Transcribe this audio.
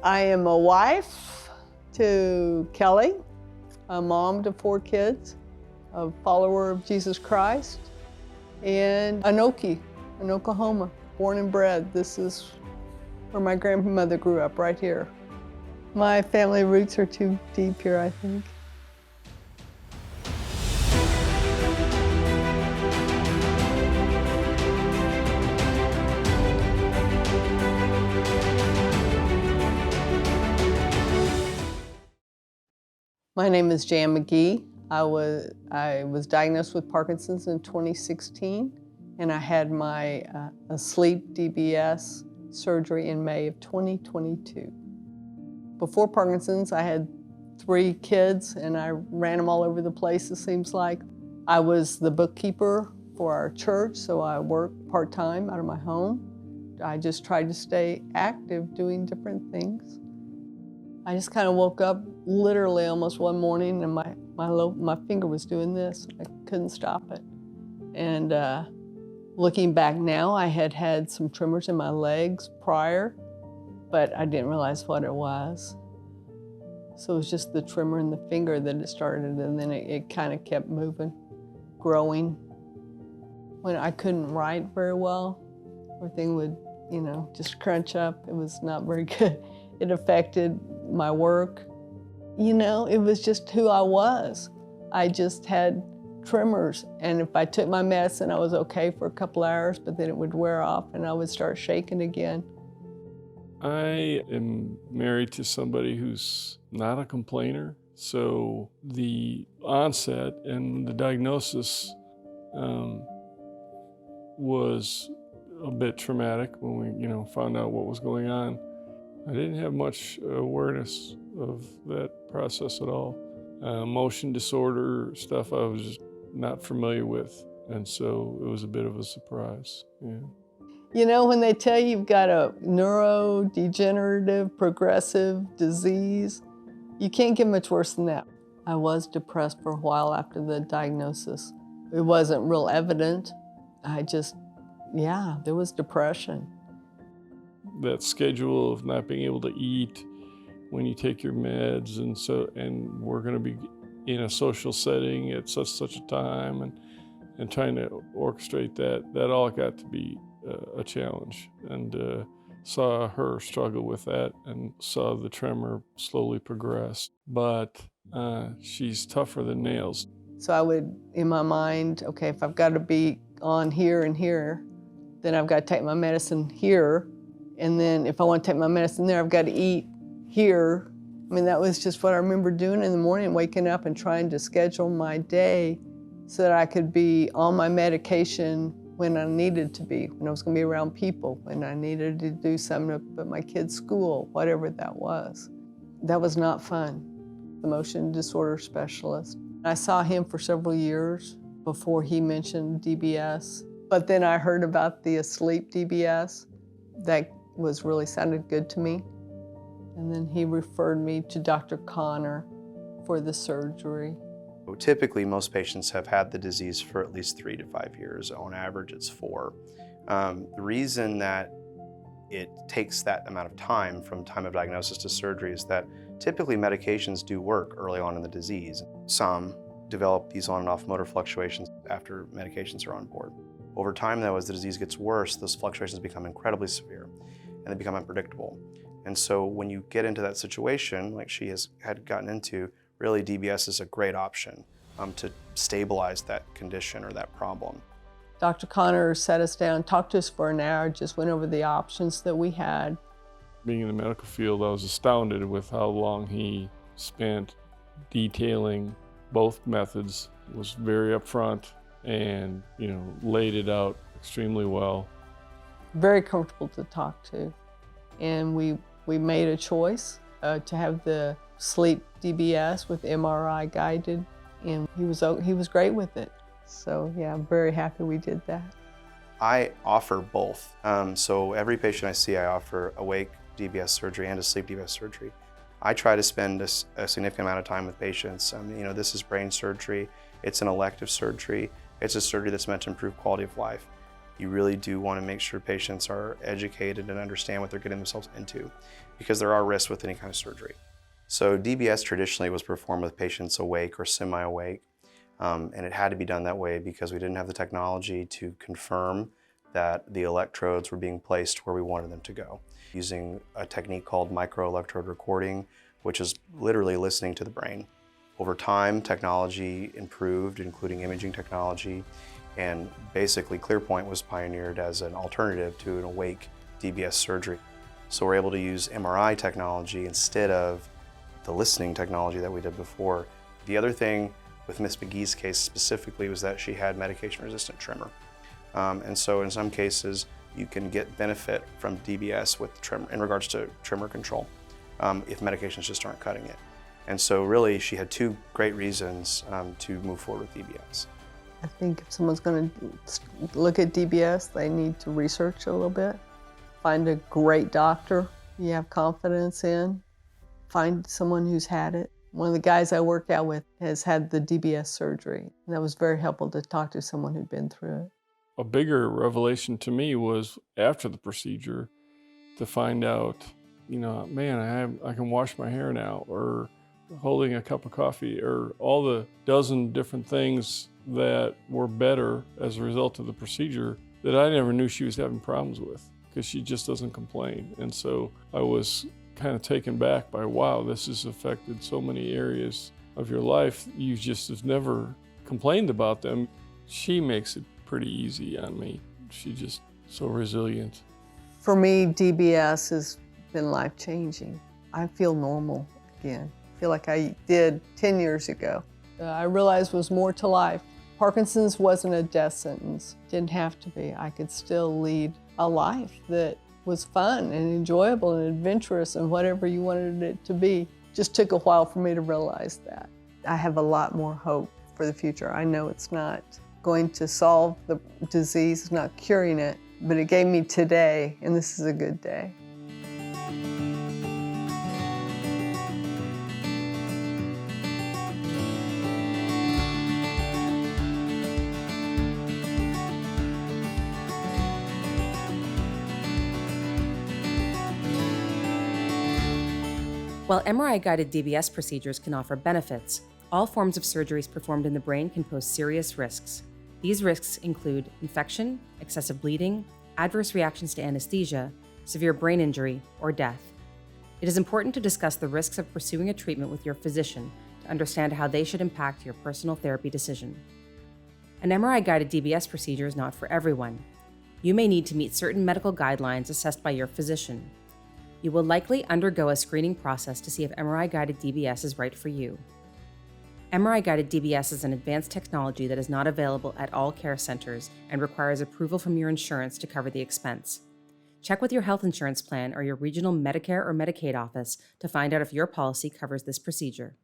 I am a wife to Kelly, a mom to 4 kids, a follower of Jesus Christ, and Anoki in Oklahoma, born and bred. This is where my grandmother grew up, right here. My family roots are too deep here, I think. My name is Jan McGee. I was diagnosed with Parkinson's in 2016, and I had my sleep DBS surgery in May of 2022. Before Parkinson's, I had 3 kids, and I ran them all over the place, it seems like. I was the bookkeeper for our church, so I worked part-time out of my home. I just tried to stay active, doing different things. I just kind of woke up literally almost one morning, and my finger was doing this. I couldn't stop it. And looking back now, I had had some tremors in my legs prior, but I didn't realize what it was. So it was just the tremor in the finger that it started, and then it kind of kept moving, growing. When I couldn't write very well, everything would, just crunch up. It was not very good. It affected my work. It was just who I was. I just had tremors, and if I took my medicine, I was okay for a couple hours, but then it would wear off and I would start shaking again. I am married to somebody who's not a complainer, so the onset and the diagnosis was a bit traumatic when we, found out what was going on. I didn't have much awareness of that process at all. Motion disorder stuff I was just not familiar with, and so it was a bit of a surprise. Yeah. When they tell you you've got a neurodegenerative progressive disease, you can't get much worse than that. I was depressed for a while after the diagnosis. It wasn't real evident. There was depression. That schedule of not being able to eat when you take your meds, and we're going to be in a social setting at such a time, and trying to orchestrate that all got to be a challenge, and saw her struggle with that and saw the tremor slowly progress. But she's tougher than nails. So I would, in my mind, okay, if I've got to be on here and here, then I've got to take my medicine here. And then if I want to take my medicine there, I've got to eat here. That was just what I remember doing in the morning, waking up and trying to schedule my day so that I could be on my medication when I needed to be, when I was going to be around people, when I needed to do something up at my kid's school, whatever that was. That was not fun. The motion disorder specialist. I saw him for several years before he mentioned DBS. But then I heard about the asleep DBS. That sounded good to me. And then he referred me to Dr. Connor for the surgery. Typically, most patients have had the disease for at least 3 to 5 years. On average, it's 4. The reason that it takes that amount of time from time of diagnosis to surgery is that typically medications do work early on in the disease. Some develop these on and off motor fluctuations after medications are on board. Over time, though, as the disease gets worse, those fluctuations become incredibly severe, and they become unpredictable. And so when you get into that situation, like she had gotten into, really DBS is a great option to stabilize that condition or that problem. Dr. Connor sat us down, talked to us for an hour, just went over the options that we had. Being in the medical field, I was astounded with how long he spent detailing both methods, was very upfront, and laid it out extremely well. Very comfortable to talk to. And we made a choice to have the sleep DBS with MRI-Guided, and he was great with it. So yeah, I'm very happy we did that. I offer both. So every patient I see, I offer awake DBS surgery and a sleep DBS surgery. I try to spend a significant amount of time with patients. This is brain surgery. It's an elective surgery. It's a surgery that's meant to improve quality of life. You really do want to make sure patients are educated and understand what they're getting themselves into, because there are risks with any kind of surgery. So DBS traditionally was performed with patients awake or semi-awake, and it had to be done that way because we didn't have the technology to confirm that the electrodes were being placed where we wanted them to go, using a technique called microelectrode recording, which is literally listening to the brain. Over time, technology improved, including imaging technology, and basically ClearPoint was pioneered as an alternative to an awake DBS surgery. So we're able to use MRI technology instead of the listening technology that we did before. The other thing with Miss McGee's case specifically was that she had medication-resistant tremor. And so in some cases, you can get benefit from DBS with tremor, in regards to tremor control, if medications just aren't cutting it. And so really, she had two great reasons to move forward with DBS. I think if someone's going to look at DBS, they need to research a little bit, find a great doctor you have confidence in, find someone who's had it. One of the guys I work out with has had the DBS surgery, and that was very helpful to talk to someone who'd been through it. A bigger revelation to me was after the procedure to find out, man, I can wash my hair now, or holding a cup of coffee, or all the dozen different things that were better as a result of the procedure that I never knew she was having problems with, because she just doesn't complain. And so I was kind of taken back by, wow, this has affected so many areas of your life. You just have never complained about them. She makes it pretty easy on me. She's just so resilient. For me, DBS has been life-changing. I feel normal again. I feel like I did 10 years ago. I realized there was more to life. Parkinson's wasn't a death sentence. Didn't have to be. I could still lead a life that was fun and enjoyable and adventurous and whatever you wanted it to be. Just took a while for me to realize that. I have a lot more hope for the future. I know it's not going to solve the disease, it's not curing it, but it gave me today, and this is a good day. While MRI-guided DBS procedures can offer benefits, all forms of surgeries performed in the brain can pose serious risks. These risks include infection, excessive bleeding, adverse reactions to anesthesia, severe brain injury, or death. It is important to discuss the risks of pursuing a treatment with your physician to understand how they should impact your personal therapy decision. An MRI-guided DBS procedure is not for everyone. You may need to meet certain medical guidelines assessed by your physician. You will likely undergo a screening process to see if MRI-guided DBS is right for you. MRI-guided DBS is an advanced technology that is not available at all care centers and requires approval from your insurance to cover the expense. Check with your health insurance plan or your regional Medicare or Medicaid office to find out if your policy covers this procedure.